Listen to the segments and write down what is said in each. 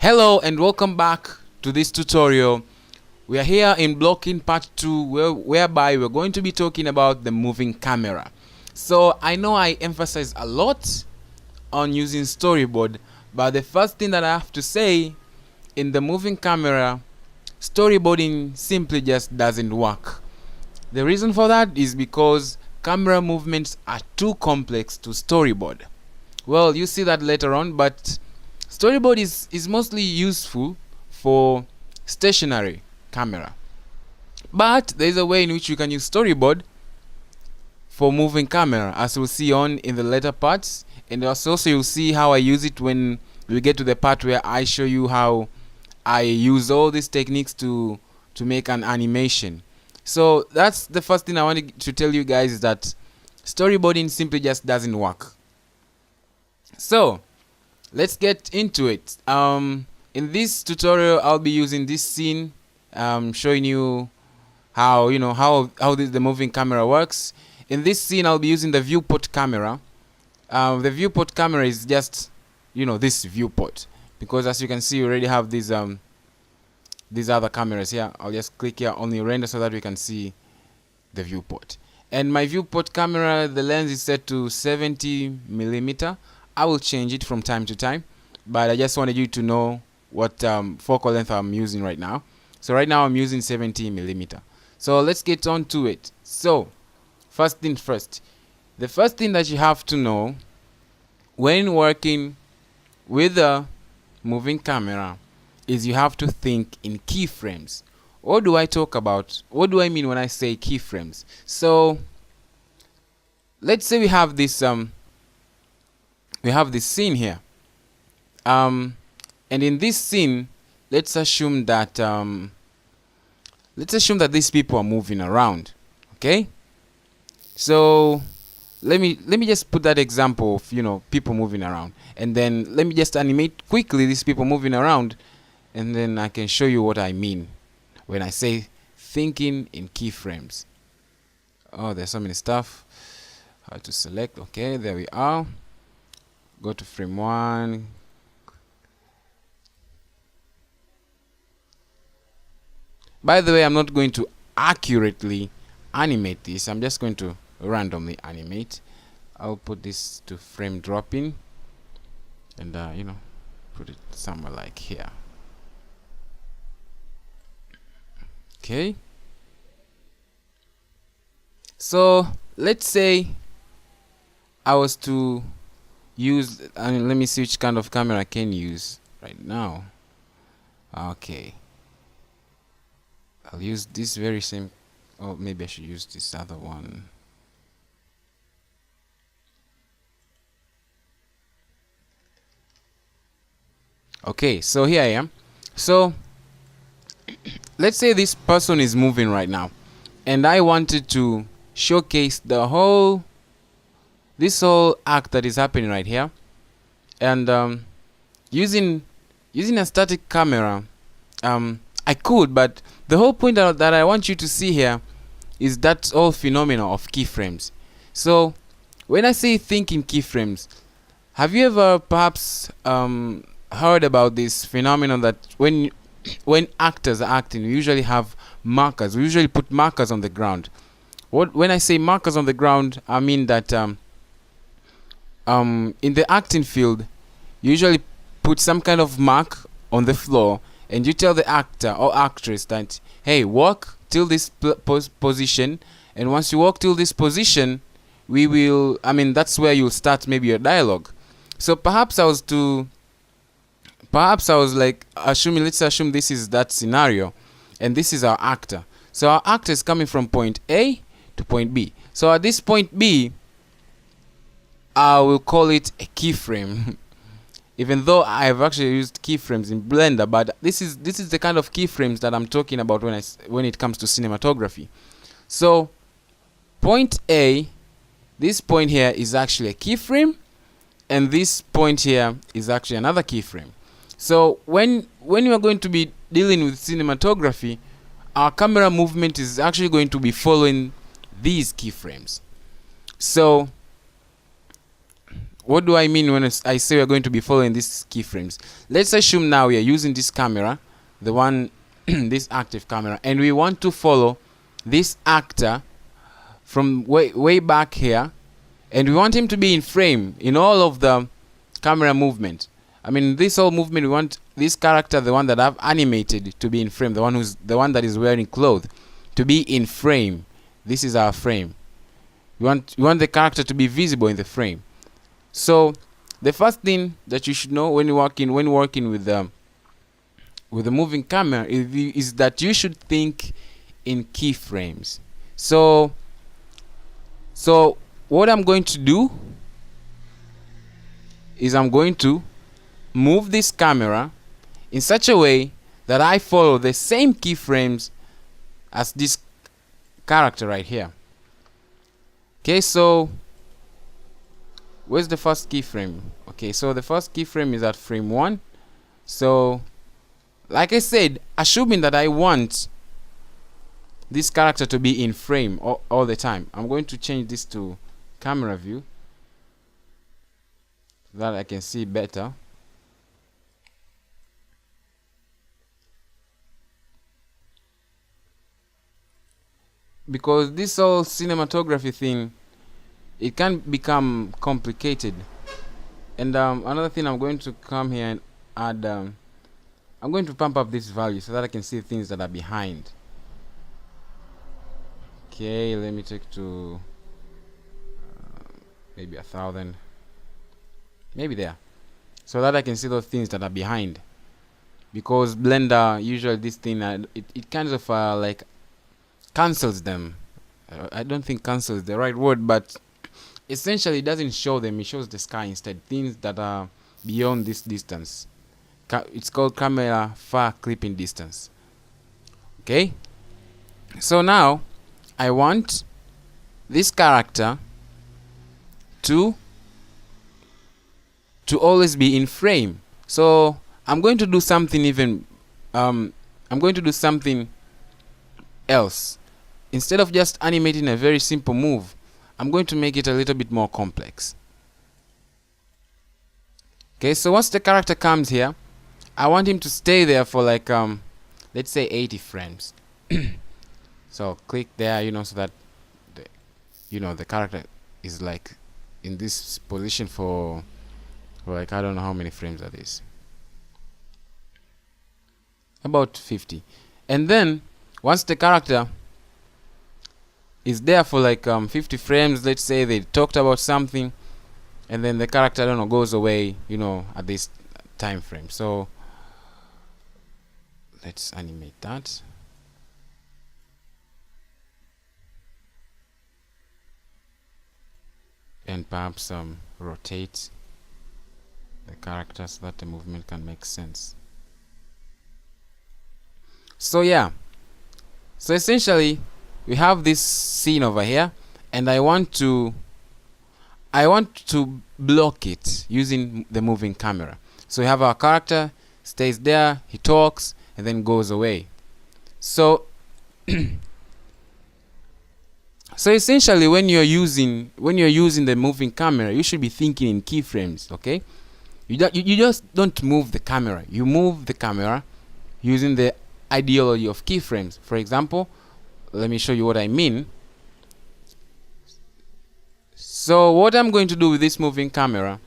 Hello and welcome back to this tutorial. We are here in blocking part 2 whereby we're going to be talking about the moving camera. So I know I emphasize a lot on using storyboard, but the first thing that I have to say, in the moving camera, storyboarding simply just doesn't work. The reason for that is because camera movements are too complex to storyboard. Well, you see that later on, but storyboard is mostly useful for stationary camera. But there is a way in which you can use storyboard for moving camera, as we'll see on in the later parts, and also you'll see how I use it when we get to the part where I show you how I use all these techniques to make an animation. So that's the first thing I wanted to tell you guys, is that storyboarding simply just doesn't work. So let's get into it. In this tutorial I'll be using this scene, showing you how the moving camera works. In this scene I'll be using the viewport camera. The viewport camera is just this viewport, because as you can see we already have these other cameras here. I'll just click here on the render so that we can see the viewport. And my viewport camera, the lens is set to 70mm. I will change it from time to time, but I just wanted you to know what focal length I'm using right now. So right now I'm using 70mm. So let's get on to it. So first thing first, the first thing that you have to know when working with a moving camera is you have to think in keyframes. What do I talk about? What do I mean when I say keyframes? So let's say we have this scene here, and in this scene let's assume that these people are moving around. Okay, so let me just put that example of people moving around, and then let me just animate quickly these people moving around, and then I can show you what I mean when I say thinking in keyframes. Oh, there's so many stuff. How to select? Okay, there we are. Go to frame 1. By the way, I'm not going to accurately animate this. I'm just going to randomly animate. I'll put this to frame dropping, and put it somewhere like here. Okay, so let's say I was to use, let me see which kind of camera I can use right now. Okay, I'll use this very same, or maybe I should use this other one. Okay, so here I am. So let's say this person is moving right now, and I wanted to showcase this whole act that is happening right here, and using a static camera, I could, but the whole point that I want you to see here is that whole phenomena of keyframes. So when I say think in keyframes, have you ever perhaps heard about this phenomenon that when actors are acting, we usually have markers. We usually put markers on the ground. When I say markers on the ground, I mean that in the acting field, you usually put some kind of mark on the floor, and you tell the actor or actress that, hey, walk till this position, and once you walk till this position, we will, that's where you'll start maybe your dialogue. So perhaps I was like let's assume this is that scenario, and this is our actor. So our actor is coming from point A to point B. So at this point B, I will call it a keyframe. Even though I've actually used keyframes in Blender, but this is the kind of keyframes that I'm talking about when it comes to cinematography. So point A, this point here is actually a keyframe, and this point here is actually another keyframe. So when you are going to be dealing with cinematography, our camera movement is actually going to be following these keyframes. So what do I mean when I say we're going to be following these keyframes? Let's assume now we are using this camera, the one this active camera, and we want to follow this actor from way back here, and we want him to be in frame in all of the camera movement. I mean, this whole movement, we want this character, the one that I've animated, to be in frame, the one that is wearing clothes, to be in frame. This is our frame. We want the character to be visible in the frame. So the first thing that you should know when working with the moving camera is that you should think in keyframes. So what I'm going to do is I'm going to move this camera in such a way that I follow the same keyframes as this character right here. Okay, so where's the first keyframe? Okay, so the first keyframe is at frame 1. So like I said, assuming that I want this character to be in frame all the time, I'm going to change this to camera view so that I can see better. Because this whole cinematography thing, it can become complicated. And another thing, I'm going to come here and add, I'm going to pump up this value so that I can see things that are behind. Okay, let me take to maybe 1,000, maybe there, so that I can see those things that are behind. Because Blender, usually this thing, it kind of like cancels them. I don't think cancel is the right word, but essentially it doesn't show them, it shows the sky instead, things that are beyond this distance. It's called camera far clipping distance. Okay, so now I want this character to always be in frame. So I'm going to do something even I'm going to do something else. Instead of just animating a very simple move, I'm going to make it a little bit more complex. Okay, so once the character comes here, I want him to stay there for like let's say 80 frames. So click there, so that the character is like in this position for like, I don't know how many frames are these, about 50. And then once the character is there for like 50 frames, let's say they talked about something, and then the character, I don't know, goes away, at this time frame. So let's animate that. And perhaps rotate the character so that the movement can make sense. So yeah, so essentially we have this scene over here, and I want to block it using the moving camera. So we have our character stays there, he talks, and then goes away. So so essentially, when you're using the moving camera, you should be thinking in keyframes. Okay, you just don't move the camera. You move the camera using the ideology of keyframes. For example, let me show you what I mean. So what I'm going to do with this moving camera,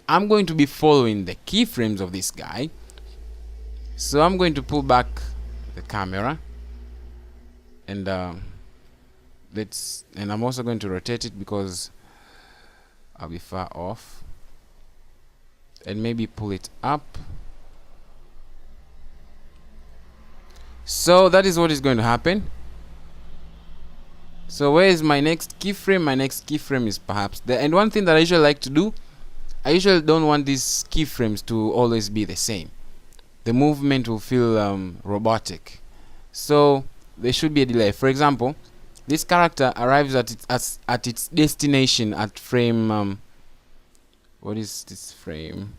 I'm going to be following the keyframes of this guy. So I'm going to pull back the camera, and I'm also going to rotate it because I'll be far off, and maybe pull it up. So that is what is going to happen. So where is my next keyframe? My next keyframe is perhaps there. And one thing that I usually like to do, I usually don't want these keyframes to always be the same. The movement will feel robotic. So there should be a delay. For example, this character arrives at its destination at frame what is this frame?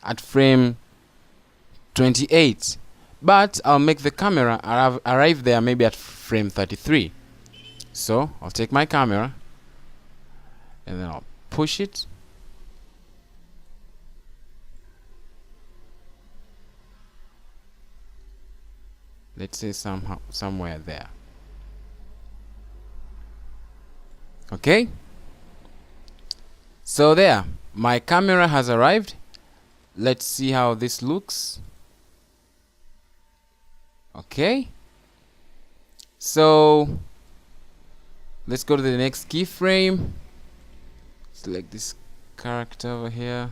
At frame 28. But I'll make the camera arrive there maybe at frame 33. So I'll take my camera and then I'll push it let's say somewhere there. Okay, so there, my camera has arrived. Let's see how this looks. Okay, so let's go to the next keyframe. Select this character over here.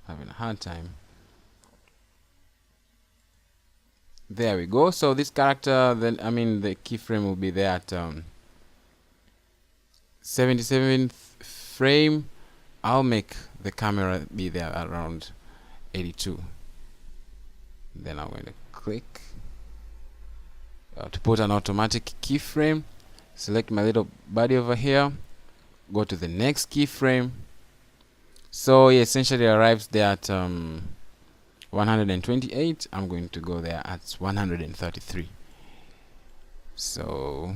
Having a hard time. There we go. So this character, then the keyframe will be there at 77th frame. I'll make the camera be there around 82. Then I'm going to click to put an automatic keyframe. Select my little body over here. Go to the next keyframe. So it essentially arrives there at 128. I'm going to go there at 133. So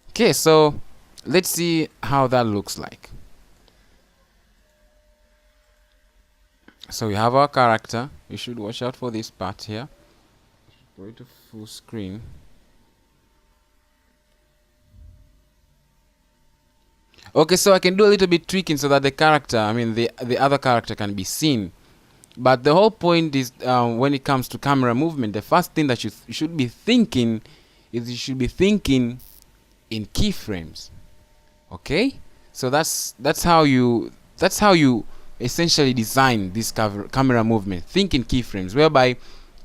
okay, so let's see how that looks like. So we have our character. You should watch out for this part here. Go to full screen. Okay, so I can do a little bit tweaking so that the character, the other character can be seen. But the whole point is, when it comes to camera movement, the first thing that you should be thinking is you should be thinking in keyframes. Okay, so that's how you essentially design this camera movement. Think in keyframes, whereby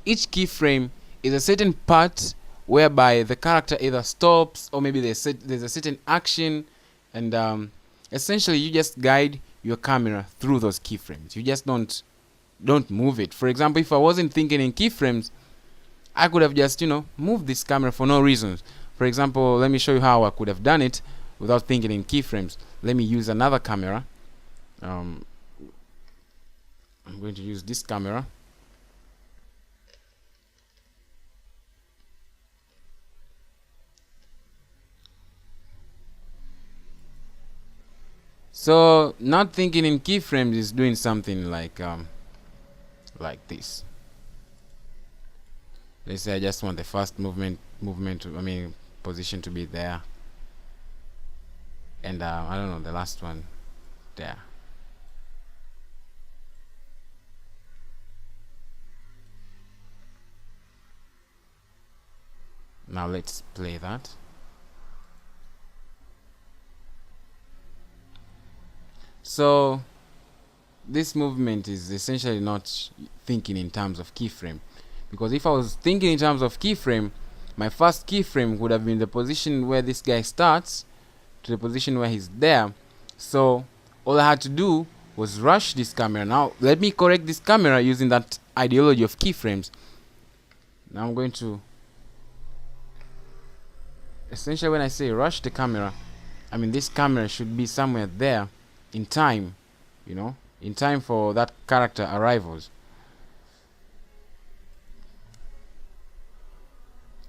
each keyframe is a certain part whereby the character either stops or maybe there's a certain action, and essentially you just guide your camera through those keyframes. You just don't move it. For example, if I wasn't thinking in keyframes, I could have just moved this camera for no reason. For example, let me show you how I could have done it without thinking in keyframes. Let me use another camera. I'm going to use this camera. So not thinking in keyframes is doing something like this. Let's say I just want the first position to be there, and I don't know, the last one there. Now let's play that. So this movement is essentially not thinking in terms of keyframe, because if I was thinking in terms of keyframe, my first keyframe would have been the position where this guy starts to the position where he's there. So all I had to do was rush this camera. Now let me correct this camera using that ideology of keyframes. Now I'm going to, essentially when I say rush the camera, this camera should be somewhere there in time, in time for that character arrivals.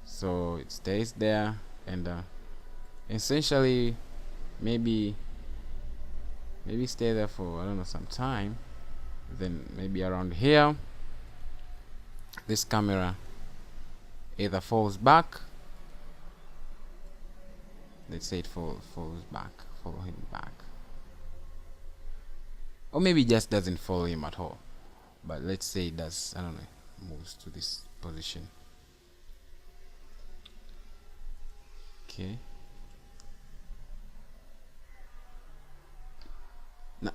So it stays there, and essentially maybe stay there for, I don't know, some time. Then maybe around here this camera either falls back. Let's say it falls back, follow him back, or maybe it just doesn't follow him at all, but let's say it does, I don't know, moves to this position. Okay,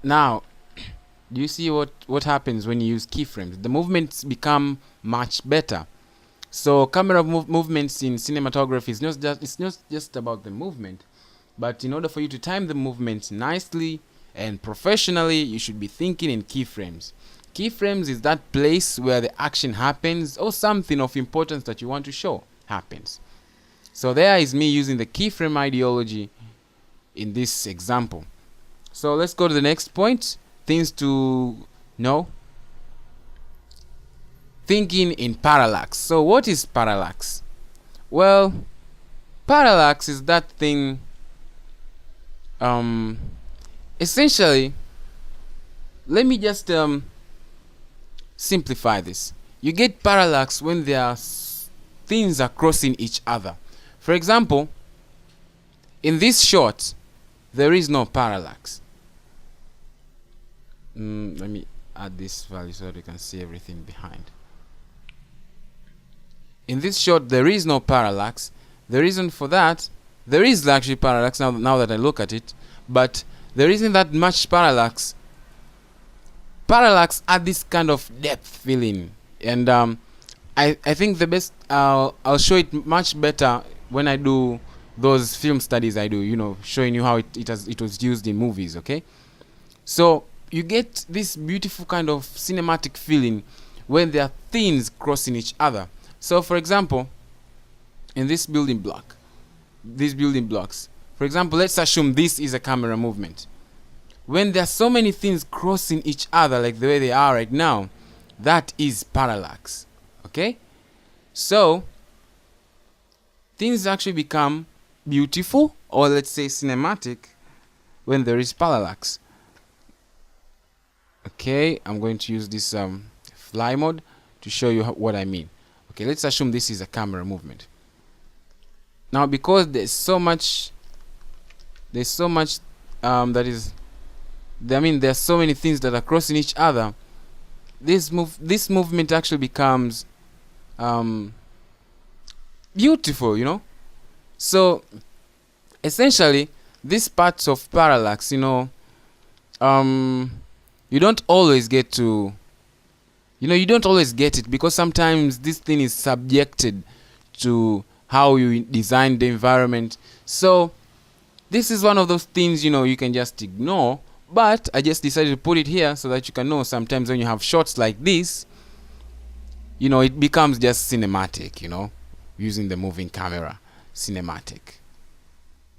now do you see what happens when you use keyframes? The movements become much better. So camera movements in cinematography is it's not just about the movement, but in order for you to time the movements nicely and professionally, you should be thinking in keyframes. Keyframes is that place where the action happens or something of importance that you want to show happens. So there is me using the keyframe ideology in this example. So let's go to the next point. Things to know. Thinking in parallax. So what is parallax? Well, parallax is that thing um essentially, let me just simplify this. You get parallax when things are crossing each other. For example, in this shot, there is no parallax. Let me add this value so that you can see everything behind. In this shot, there is no parallax. The reason for that, there is actually parallax now that I look at it, but there isn't that much parallax. Parallax add this kind of depth feeling, and I think the best, I'll show it much better when I do those film studies I do, showing you how it was used in movies. Okay, so you get this beautiful kind of cinematic feeling when there are things crossing each other. So for example, in these building blocks, for example, let's assume this is a camera movement. When there are so many things crossing each other like the way they are right now, that is parallax. Okay, so things actually become beautiful, or let's say cinematic, when there is parallax. Okay, I'm going to use this fly mode to show you what I mean. Okay, let's assume this is a camera movement. Now, because there's so much there's so many things that are crossing each other, this movement actually becomes beautiful. So essentially, these parts of parallax, you don't always get to, you don't always get it, because sometimes this thing is subjected to how you design the environment. So this is one of those things, you can just ignore, but I just decided to put it here so that you can know sometimes when you have shots like this, it becomes just cinematic, using the moving camera, cinematic.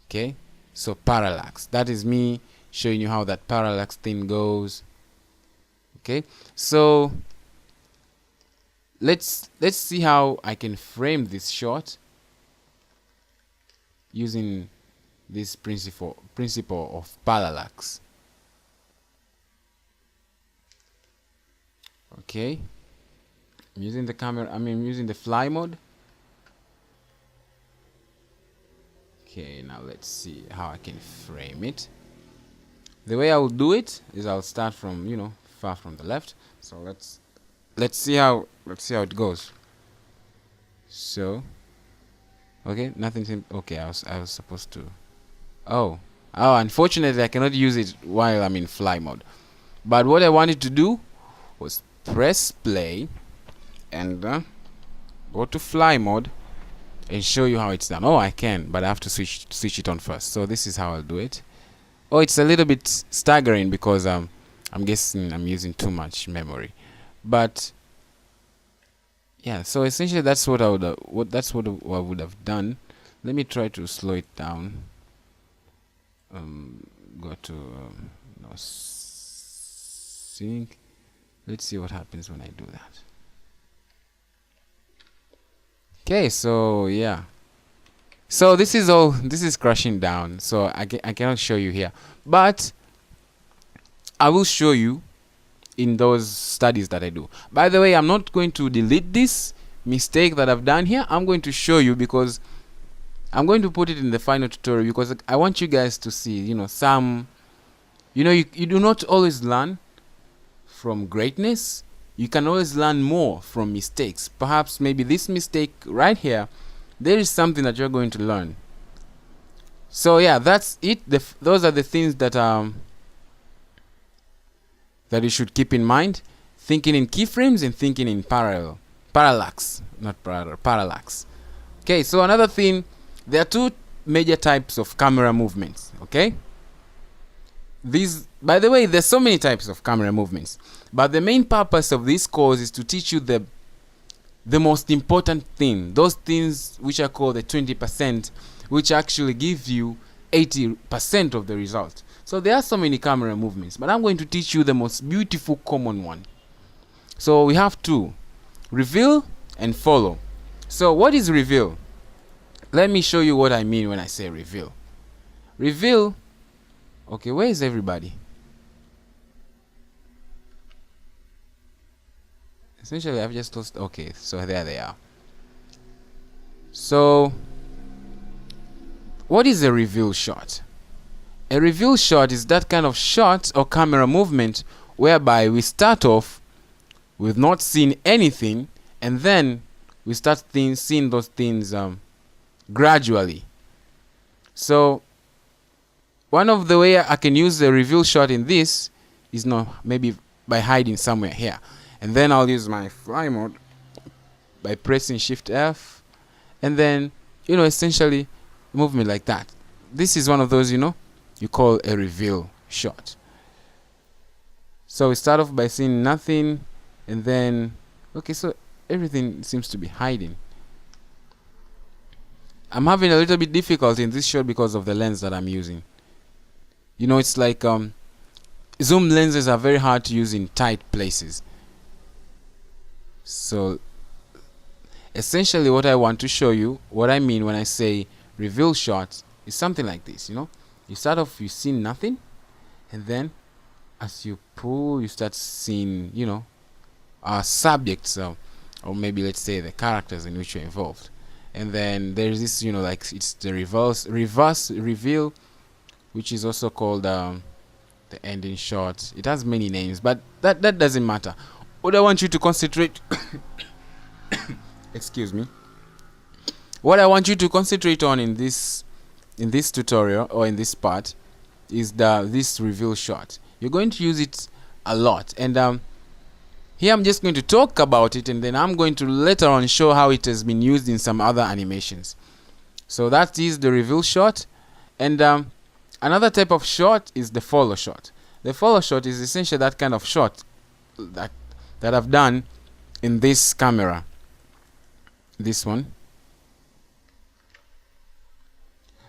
Okay, so parallax, that is me showing you how that parallax thing goes. Okay, so let's see how I can frame this shot using this principle of parallax. Okay, I'm using the camera, I'm using the fly mode. Okay, now let's see how I can frame it. The way I will do it is I'll start from far from the left. So let's see how it goes. So okay, nothing seemed okay. I was supposed to. Oh, unfortunately I cannot use it while I'm in fly mode. But what I wanted to do was press play and go to fly mode and show you how it's done. Oh, I can, but I have to switch it on first. So this is how I'll do it. Oh, it's a little bit staggering because I'm guessing I'm using too much memory. But yeah, so essentially that's what I would I would have done. Let me try to slow it down. Go to sync. Let's see what happens when I do that. Okay, so yeah, so this is crashing down, so I cannot show you here, but I will show you in those studies that I do. By the way, I'm not going to delete this mistake that I've done here. I'm going to show you because I'm going to put it in the final tutorial, because I want you guys to see, some, you do not always learn from greatness. You can always learn more from mistakes. Perhaps maybe this mistake right here, there is something that you're going to learn. So yeah, that's it. Those are the things that that you should keep in mind. Thinking in keyframes and thinking in parallax, not parallel, parallax. Okay, so another thing, there are two major types of camera movements. Okay, by the way, there's so many types of camera movements, but the main purpose of this course is to teach you the most important thing, those things which are called the 20%, which actually give you 80% of the result. So there are so many camera movements, but I'm going to teach you the most beautiful common one. So we have two: reveal and follow. So what is reveal? Let me show you what I mean when I say reveal. Reveal Okay, where is everybody? Essentially, I've just lost. Okay, so there they are. So, what is a reveal shot? A reveal shot is that kind of shot or camera movement whereby we start off with not seeing anything, and then we start seeing those things gradually. So one of the way I can use the reveal shot in this is maybe by hiding somewhere here, and then I'll use my fly mode by pressing Shift F, and then essentially movement like that. This is one of those you call a reveal shot. So we start off by seeing nothing, and then okay, so everything seems to be hiding. I'm having a little bit difficulty in this shot because of the lens that I'm using. It's like zoom lenses are very hard to use in tight places. So essentially what I want to show you, what I mean when I say reveal shots, is something like this. You start off, you see nothing, and then as you pull, you start seeing subjects, or maybe let's say the characters in which you're involved. And then there's this like it's the reverse reveal, which is also called the ending shot. It has many names, but that doesn't matter. What I want you to concentrate excuse me, what I want you to concentrate on in this tutorial, or in this part, is this reveal shot. You're going to use it a lot, and here I'm just going to talk about it, and then I'm going to later on show how it has been used in some other animations. So that is the reveal shot. And another type of shot is the follow shot. The follow shot is essentially that kind of shot that I've done in this camera, this one.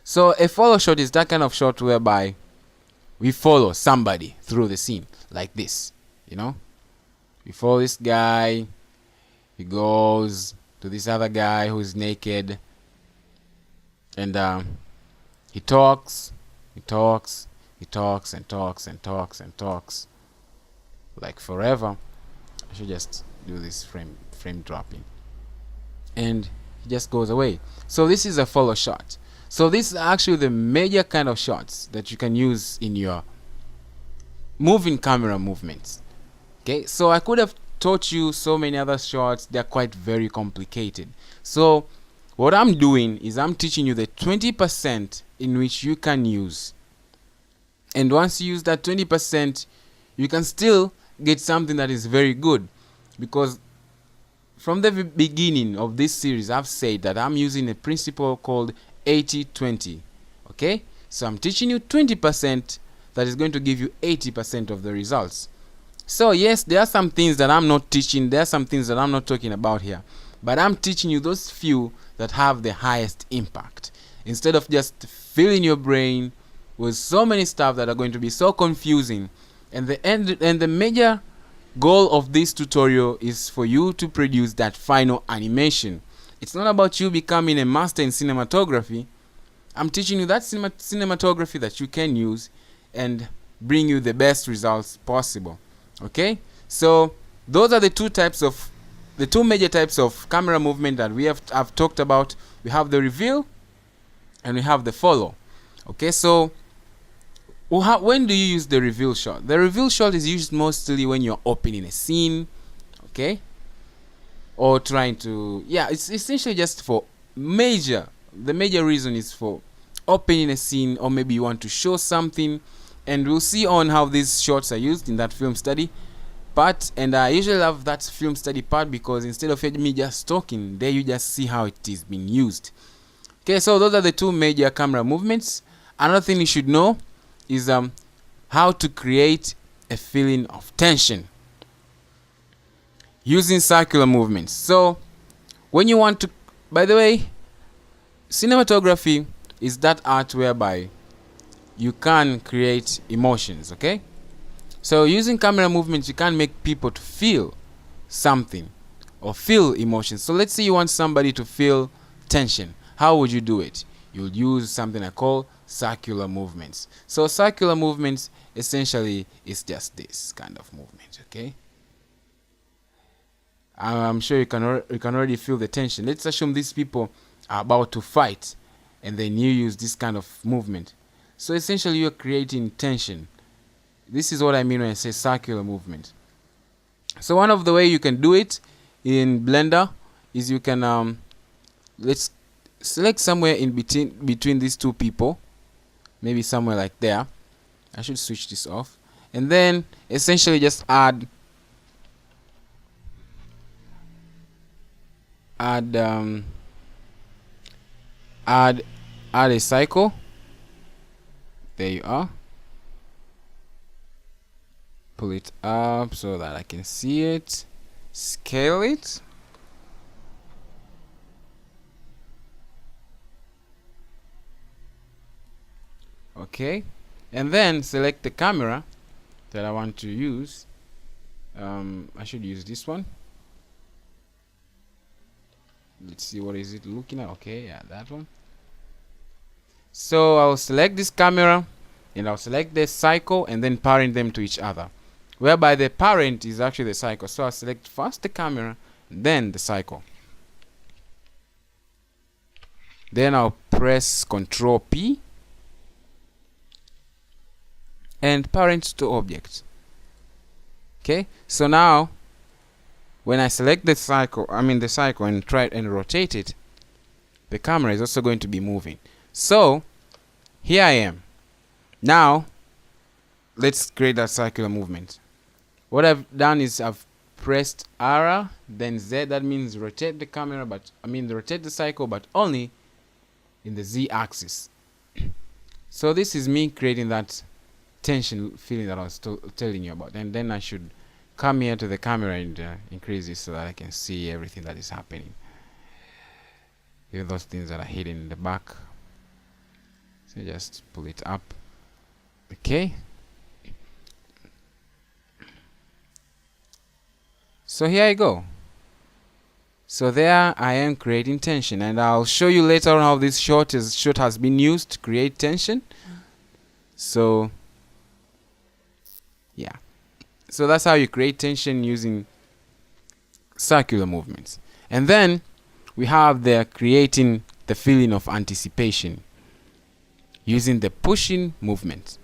So a follow shot is that kind of shot whereby we follow somebody through the scene, like this. We follow this guy, he goes to this other guy who's naked, and he talks and talks like forever. I should just do this frame dropping, and he just goes away. So this is a follow shot. So these are actually the major kind of shots that you can use in your moving camera movements. Okay, so I could have taught you so many other shots. They're quite very complicated. So what I'm doing is I'm teaching you the 20% in which you can use. And once you use that 20%, you can still get something that is very good. Because from the beginning of this series, I've said that I'm using a principle called 80-20. Okay, so I'm teaching you 20% that is going to give you 80% of the results. So yes, there are some things that I'm not teaching, there are some things that I'm not talking about here, but I'm teaching you those few that have the highest impact, instead of just filling your brain with so many stuff that are going to be so confusing. And the major goal of this tutorial is for you to produce that final animation. It's not about you becoming a master in cinematography. I'm teaching you that cinematography that you can use and bring you the best results possible. Okay, so those are the two major types of camera movement that I've talked about. We have the reveal and we have the follow. Okay, so when do you use the reveal shot? The reveal shot is used mostly when you're opening a scene, okay, or trying to, it's essentially just for the major reason is for opening a scene, or maybe you want to show something. And we'll see on how these shots are used in that film study part. And I usually love that film study part because instead of me just talking, there you just see how it is being used. Okay, so those are the two major camera movements. Another thing you should know is how to create a feeling of tension using circular movements. So when you want to, by the way, cinematography is that art whereby you can create emotions. Okay, so using camera movements, you can make people to feel something or feel emotions. So let's say you want somebody to feel tension. How would you do it? you'll use something I call circular movements. So circular movements essentially is just this kind of movement, okay? I'm sure you can already feel the tension. Let's assume these people are about to fight, and then you use this kind of movement. So essentially you're creating tension. This is what I mean when I say circular movement. So one of the way you can do it in Blender is you can let's select somewhere in between these two people, maybe somewhere like there. I should switch this off, and then essentially just add a cycle. There you are. Pull it up so that I can see it. Scale it. Okay, and then select the camera that I want to use. I should use this one. Let's see, what is it looking at? Okay, yeah, that one. So I'll select this camera and I'll select the cycle and then parent them to each other, whereby the parent is actually the cycle. So I'll select first the camera, then the cycle. Then I'll press Ctrl P and parent to object. Okay, so now when I select the cycle, and try and rotate it, the camera is also going to be moving. So here I am. Now let's create that circular movement. What I've done is I've pressed R, then Z. That means rotate the camera, but rotate the cycle, but only in the Z axis. So this is me creating that tension feeling that I was telling you about. And then I should come here to the camera and increase this so that I can see everything that is happening, even those things that are hidden in the back. So just pull it up. Okay, so here I go. So there I am creating tension, and I'll show you later on how this shot has been used to create tension. So yeah, so that's how you create tension using circular movements. And then we have the creating the feeling of anticipation using the pushing movement.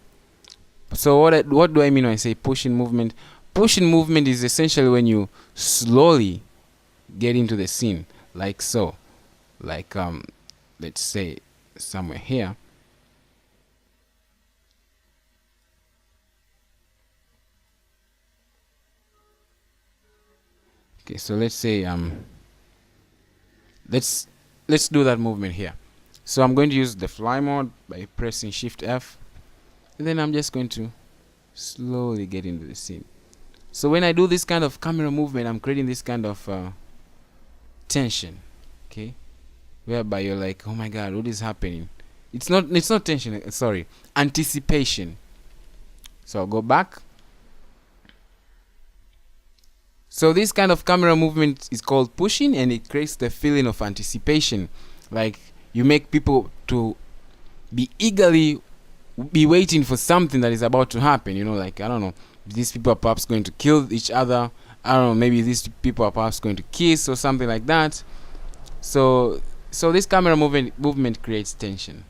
So what do I mean when I say pushing movement? Pushing movement is essentially when you slowly get into the scene, like so. Like let's say somewhere here. Okay, so let's say let's do that movement here. So I'm going to use the fly mode by pressing Shift F, and then I'm just going to slowly get into the scene. So when I do this kind of camera movement, I'm creating this kind of tension, okay, whereby you're like, oh my god, what is happening? It's not tension, sorry, anticipation. So I'll go back. So this kind of camera movement is called pushing, and it creates the feeling of anticipation. Like you make people to be eagerly be waiting for something that is about to happen. You know, like, I don't know, these people are perhaps going to kill each other. I don't know, maybe these people are perhaps going to kiss or something like that. So this camera movement creates tension.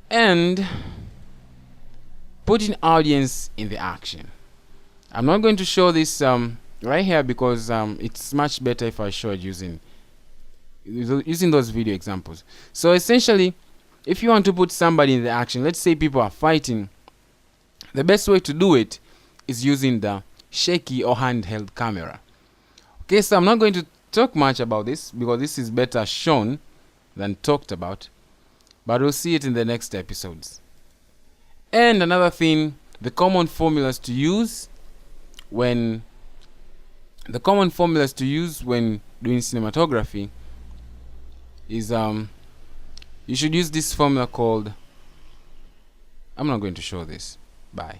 And putting audience in the action. I'm not going to show this right here because it's much better if I show it using those video examples. So essentially, if you want to put somebody in the action, let's say people are fighting, the best way to do it is using the shaky or handheld camera. Okay, so I'm not going to talk much about this because this is better shown than talked about, but we'll see it in the next episodes. And another thing, the common formulas to use when doing cinematography is you should use this formula called, I'm not going to show this. Bye.